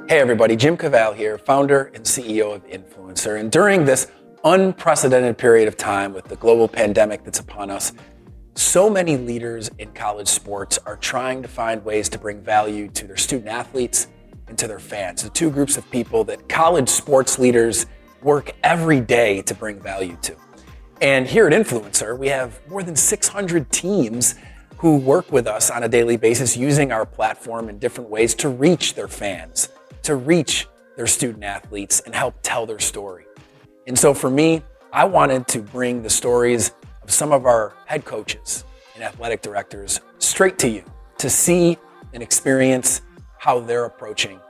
Hey everybody, Jim Cavale here, founder and CEO of INFLCR. And during this unprecedented period of time with the global pandemic that's upon us, so many leaders in college sports are trying to find ways to bring value to their student athletes and to their fans, the two groups of people that college sports leaders work every day to bring value to. And here at INFLCR, we have more than 600 teams who work with us on a daily basis using our platform in different ways to reach their fans, to reach their student athletes and help tell their story. And so for me, I wanted to bring the stories of some of our head coaches and athletic directors straight to you to see and experience how they're approaching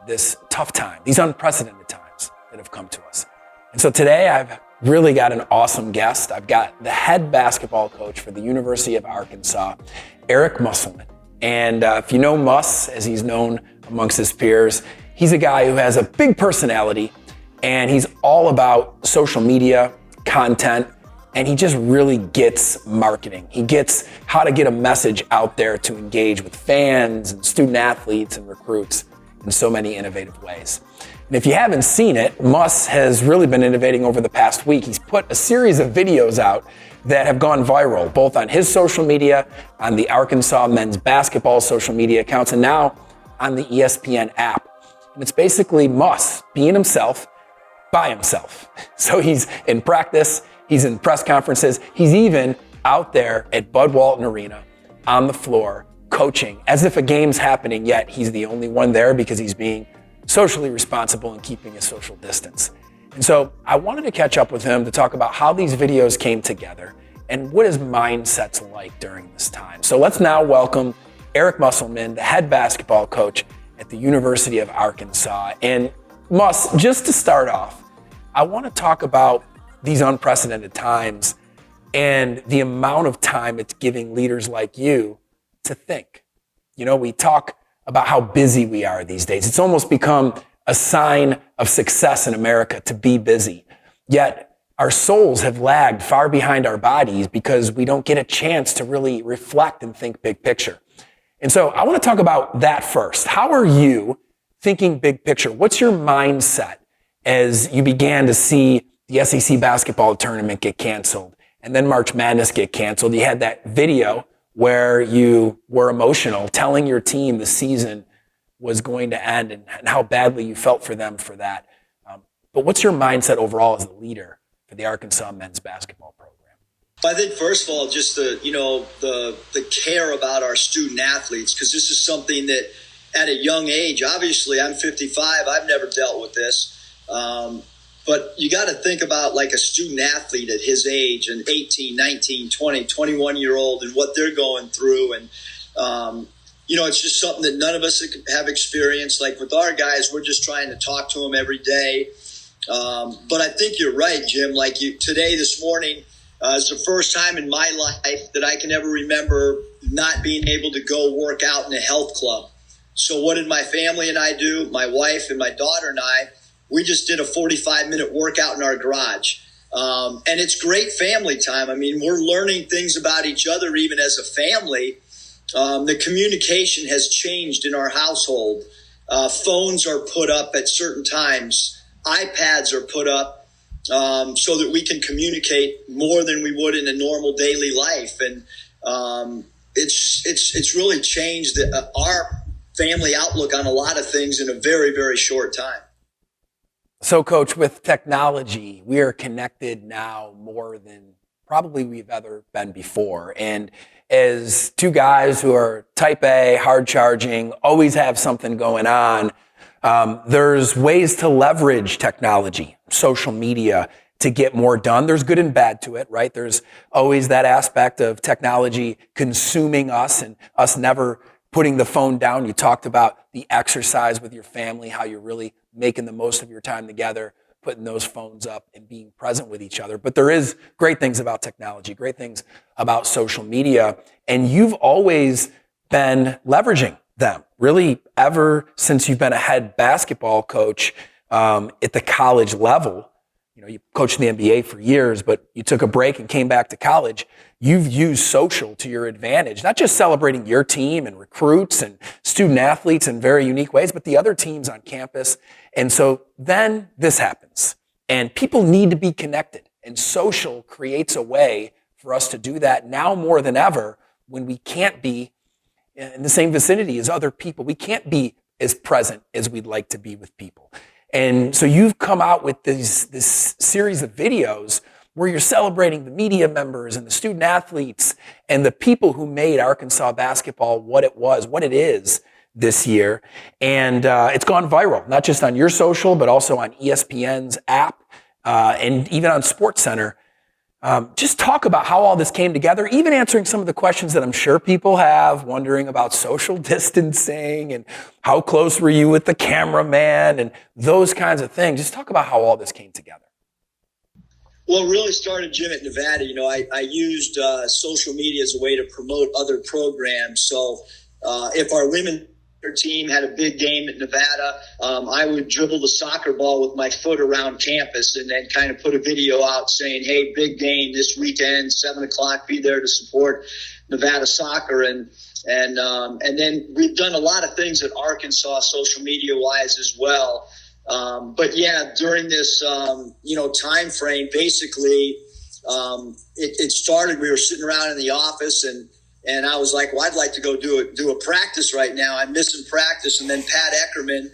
this tough time, these unprecedented times that have come to us. And so today I've really got an awesome guest. I've got the head basketball coach for the University of Arkansas, Eric Musselman. And if you know Muss, as he's known amongst his peers, he's a guy who has a big personality and he's all about social media, content, and he just really gets marketing. He gets how to get a message out there to engage with fans and student athletes and recruits in so many innovative ways. And if you haven't seen it, Muss has really been innovating over the past week. He's put a series of videos out that have gone viral, both on his social media, on the Arkansas men's basketball social media accounts, and now on the ESPN app. And it's basically Muss being himself by himself. So he's in practice, he's in press conferences, he's even out there at Bud Walton Arena on the floor coaching as if a game's happening, yet he's the only one there because he's being socially responsible and keeping a social distance. And so I wanted to catch up with him to talk about how these videos came together and what his mindset's like during this time. So let's now welcome Eric Musselman, the head basketball coach at the University of Arkansas. And Muss, just to start off, I want to talk about these unprecedented times and the amount of time it's giving leaders like you to think. You know, we talk about how busy we are these days. It's almost become a sign of success in America to be busy. Yet our souls have lagged far behind our bodies because we don't get a chance to really reflect and think big picture. And so I want to talk about that first. How are you thinking big picture? What's your mindset as you began to see the SEC basketball tournament get canceled and then March Madness get canceled? You had that video where you were emotional, telling your team the season was going to end and how badly you felt for them for that. But what's your mindset overall as a leader for the Arkansas men's basketball program? I think first of all, just the care about our student athletes, because this is something that at a young age, obviously I'm 55, I've never dealt with this. But you got to think about like a student athlete at his age, an 18, 19, 20, 21-year-old and what they're going through. And, it's just something that none of us have experienced. Like with our guys, we're just trying to talk to them every day. But I think you're right, Jim. Like today, this morning, it's the first time in my life that I can ever remember not being able to go work out in a health club. So what did my family and I do? My wife and my daughter and I, we just did a 45-minute workout in our garage. And it's great family time. I mean, we're learning things about each other even as a family. The communication has changed in our household. Phones are put up at certain times. iPads are put up so that we can communicate more than we would in a normal daily life. And it's really changed our family outlook on a lot of things in a very, very short time. So, Coach, with technology, we are connected now more than probably we've ever been before. And as two guys who are type A, hard charging, always have something going on, there's ways to leverage technology, social media, to get more done. There's good and bad to it, right? There's always that aspect of technology consuming us and us never putting the phone down. You talked about the exercise with your family, how you're really making the most of your time together, putting those phones up and being present with each other. But there is great things about technology, great things about social media, and you've always been leveraging them, really ever since you've been a head basketball coach at the college level. you coached in the NBA for years, but you took a break and came back to college. You've used social to your advantage, not just celebrating your team and recruits and student athletes in very unique ways, but the other teams on campus. And so then this happens, and people need to be connected, and social creates a way for us to do that now more than ever when we can't be in the same vicinity as other people. We can't be as present as we'd like to be with people. And so you've come out with this series of videos where you're celebrating the media members and the student athletes and the people who made Arkansas basketball what it is this year. And it's gone viral, not just on your social, but also on ESPN's app and even on SportsCenter. Just talk about how all this came together, even answering some of the questions that I'm sure people have, wondering about social distancing and how close were you with the cameraman and those kinds of things. Just talk about how all this came together. Well, it really started, Jim, at Nevada. I used social media as a way to promote other programs. So if our women team had a big game at Nevada, I would dribble the soccer ball with my foot around campus and then kind of put a video out saying, hey, big game this weekend, 7:00, be there to support Nevada soccer. And then we've done a lot of things at Arkansas social media wise as well. But yeah, during this, time frame, basically, it started, we were sitting around in the office and I was like, well, I'd like to go do a practice right now. I'm missing practice. And then Pat Eckerman,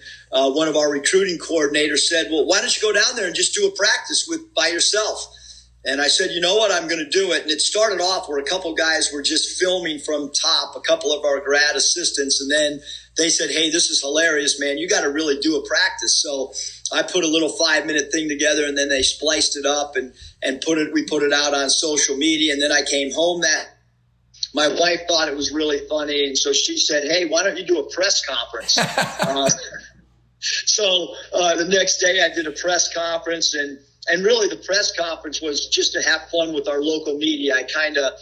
one of our recruiting coordinators, said, well, why don't you go down there and just do a practice by yourself? And I said, you know what, I'm going to do it. And it started off where a couple guys were just filming from top, a couple of our grad assistants. And then they said, hey, this is hilarious, man. You got to really do a practice. So I put a little 5-minute thing together, and then they spliced it up and we put it out on social media. And then I came home my wife thought it was really funny. And so she said, hey, why don't you do a press conference? So the next day I did a press conference, and really the press conference was just to have fun with our local media. I kind of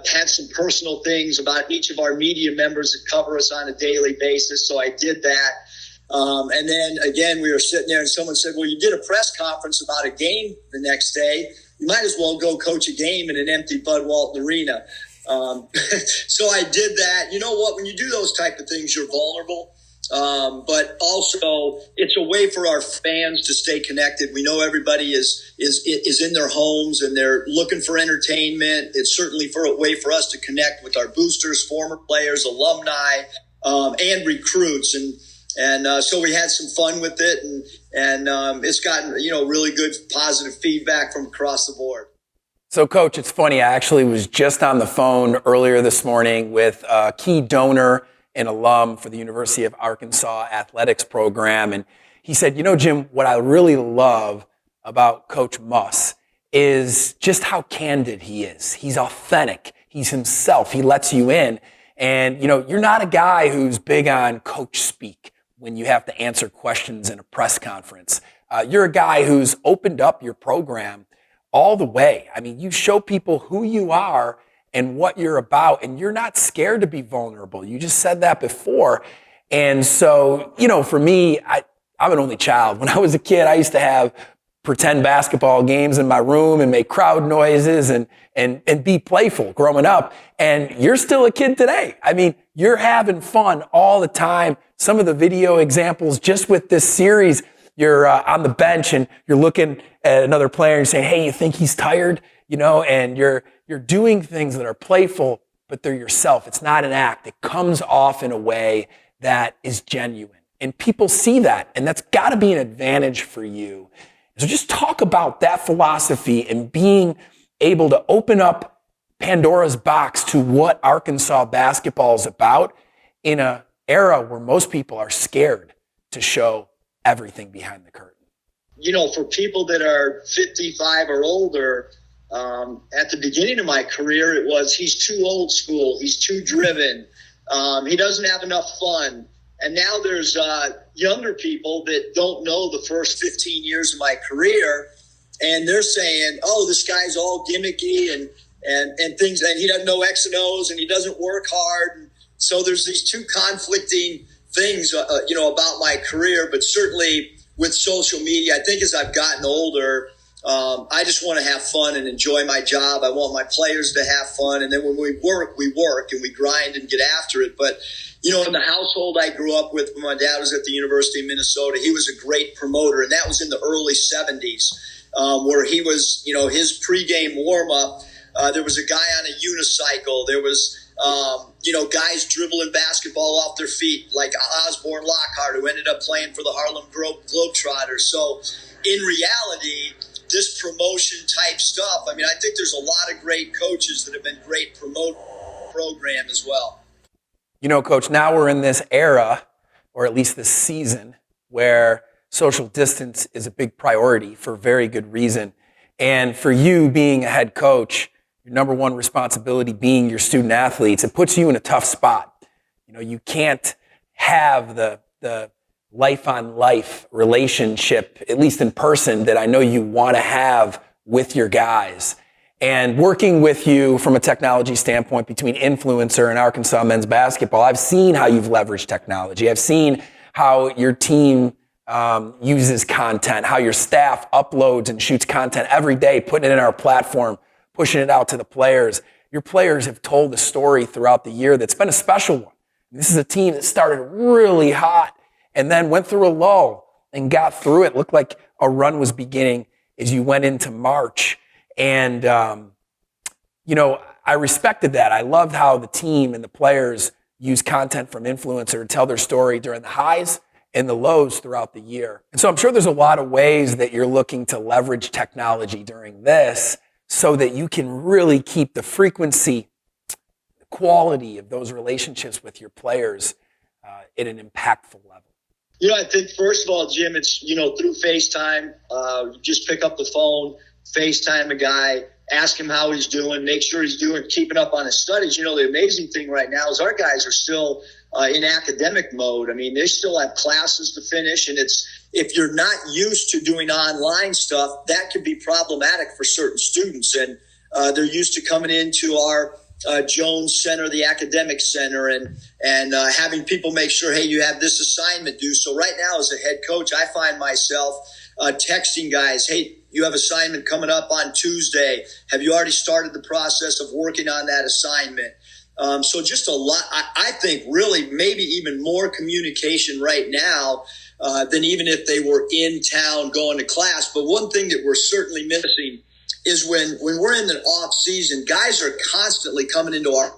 had some personal things about each of our media members that cover us on a daily basis. So I did that. And then again, we were sitting there and someone said, well, you did a press conference about a game the next day. You might as well go coach a game in an empty Bud Walton Arena. So I did that. You know what? When you do those type of things, you're vulnerable. But also it's a way for our fans to stay connected. We know everybody is in their homes and they're looking for entertainment. It's certainly a way for us to connect with our boosters, former players, alumni, and recruits. And so we had some fun with it, and it's gotten, really good positive feedback from across the board. So, Coach, it's funny. I actually was just on the phone earlier this morning with a key donor and alum for the University of Arkansas athletics program. And he said, Jim, what I really love about Coach Muss is just how candid he is. He's authentic. He's himself. He lets you in. And, you're not a guy who's big on coach speak when you have to answer questions in a press conference. You're a guy who's opened up your program all the way. I mean, you show people who you are and what you're about, and you're not scared to be vulnerable. You just said that before. And so, for me, I'm an only child. When I was a kid, I used to have pretend basketball games in my room and make crowd noises and be playful growing up. And you're still a kid today. I mean, you're having fun all the time. Some of the video examples just with this series, you're on the bench and you're looking at another player and you're saying, hey, you think he's tired? And you're doing things that are playful, but they're yourself. It's not an act. It comes off in a way that is genuine. And people see that, and that's got to be an advantage for you. So just talk about that philosophy and being able to open up Pandora's box to what Arkansas basketball is about in an era where most people are scared to show everything behind the curtain. For people that are 55 or older, at the beginning of my career, it was, he's too old school. He's too driven. He doesn't have enough fun. And now there's younger people that don't know the first 15 years of my career. And they're saying, oh, this guy's all gimmicky and things. And he doesn't know X and O's and he doesn't work hard. And so there's these two conflicting things, about my career. But certainly with social media, I think as I've gotten older, I just want to have fun and enjoy my job. I want my players to have fun. And then when we work and we grind and get after it. But, in the household I grew up with when my dad was at the University of Minnesota, he was a great promoter. And that was in the early 70s, where he was, his pregame warm-up. There was a guy on a unicycle. There was, guys dribbling basketball off their feet, like Osborne Lockhart, who ended up playing for the Harlem Globetrotters. So in reality, this promotion type stuff, I think there's a lot of great coaches that have been great program as well. Coach, now we're in this era, or at least this season, where social distance is a big priority for very good reason. And for you being a head coach, your number one responsibility being your student athletes, it puts you in a tough spot. You can't have the life-on-life relationship, at least in person, that I know you want to have with your guys. And working with you from a technology standpoint between Influencer and Arkansas men's basketball, I've seen how you've leveraged technology. I've seen how your team uses content, how your staff uploads and shoots content every day, putting it in our platform, pushing it out to the players. Your players have told a story throughout the year that's been a special one. This is a team that started really hot and then went through a lull and got through it. Looked like a run was beginning as you went into March. And, I respected that. I loved how the team and the players use content from Influencer to tell their story during the highs and the lows throughout the year. And so I'm sure there's a lot of ways that you're looking to leverage technology during this so that you can really keep the frequency, the quality of those relationships with your players at an impactful level. I think first of all, Jim, it's, through FaceTime, you just pick up the phone, FaceTime a guy, ask him how he's doing, make sure he's keeping up on his studies. The amazing thing right now is our guys are still in academic mode. They still have classes to finish, and if you're not used to doing online stuff, that could be problematic for certain students. And they're used to coming into our Jones Center, the academic center, and having people make sure, hey, you have this assignment due. So right now as a head coach, I find myself texting guys, hey, you have assignment coming up on Tuesday. Have you already started the process of working on that assignment? So just a lot, I think really maybe even more communication right now than even if they were in town going to class. But one thing that we're certainly missing is when we're in the off season, guys are constantly coming into our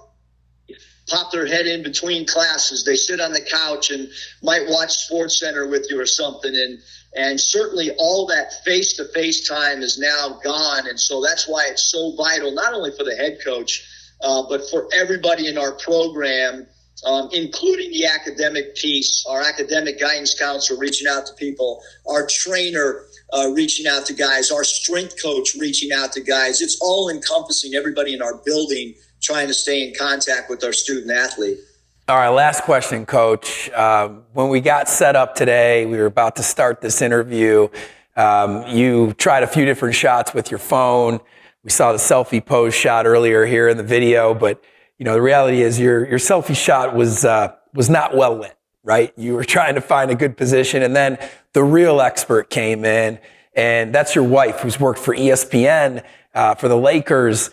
pop their head in between classes. They sit on the couch and might watch Sports Center with you or something. And certainly all that face-to-face time is now gone. And so that's why it's so vital, not only for the head coach, but for everybody in our program, including the academic piece. Our academic guidance counselor reaching out to people, our trainer reaching out to guys, our strength coach reaching out to guys. It's all encompassing everybody in our building, trying to stay in contact with our student athlete. All right, last question, Coach. When we got set up today, we were about to start this interview. You tried a few different shots with your phone. We saw the selfie pose shot earlier here in the video, but the reality is your selfie shot was not well lit, right? You were trying to find a good position, and then the real expert came in, and that's your wife, who's worked for ESPN for the Lakers.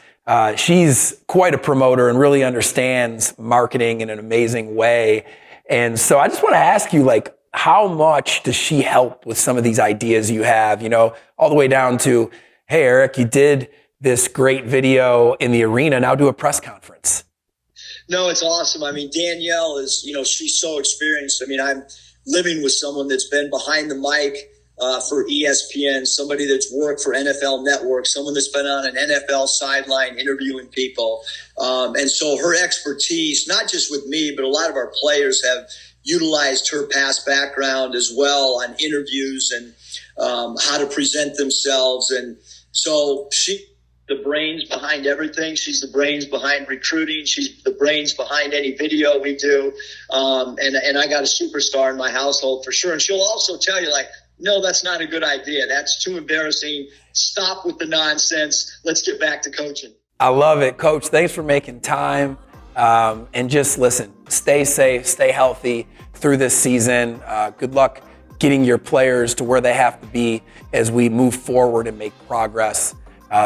She's quite a promoter and really understands marketing in an amazing way. And so I just want to ask you, how much does she help with some of these ideas you have, all the way down to, hey, Eric, you did this great video in the arena, now do a press conference. No, it's awesome. Danielle is, she's so experienced. I'm living with someone that's been behind the mic for ESPN, somebody that's worked for NFL Network, someone that's been on an NFL sideline interviewing people. And so her expertise, not just with me, but a lot of our players have utilized her past background as well on interviews and how to present themselves. And so she the brains behind everything. She's the brains behind recruiting. She's the brains behind any video we do. And I got a superstar in my household for sure. And she'll also tell you, no, that's not a good idea. That's too embarrassing. Stop with the nonsense. Let's get back to coaching. I love it, Coach. Thanks for making time. And just listen, stay safe, stay healthy through this season. Good luck getting your players to where they have to be as we move forward and make progress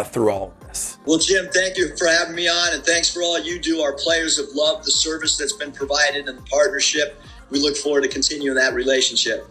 through all of this. Well, Jim, thank you for having me on, and thanks for all you do. Our players have loved the service that's been provided and the partnership. We look forward to continuing that relationship.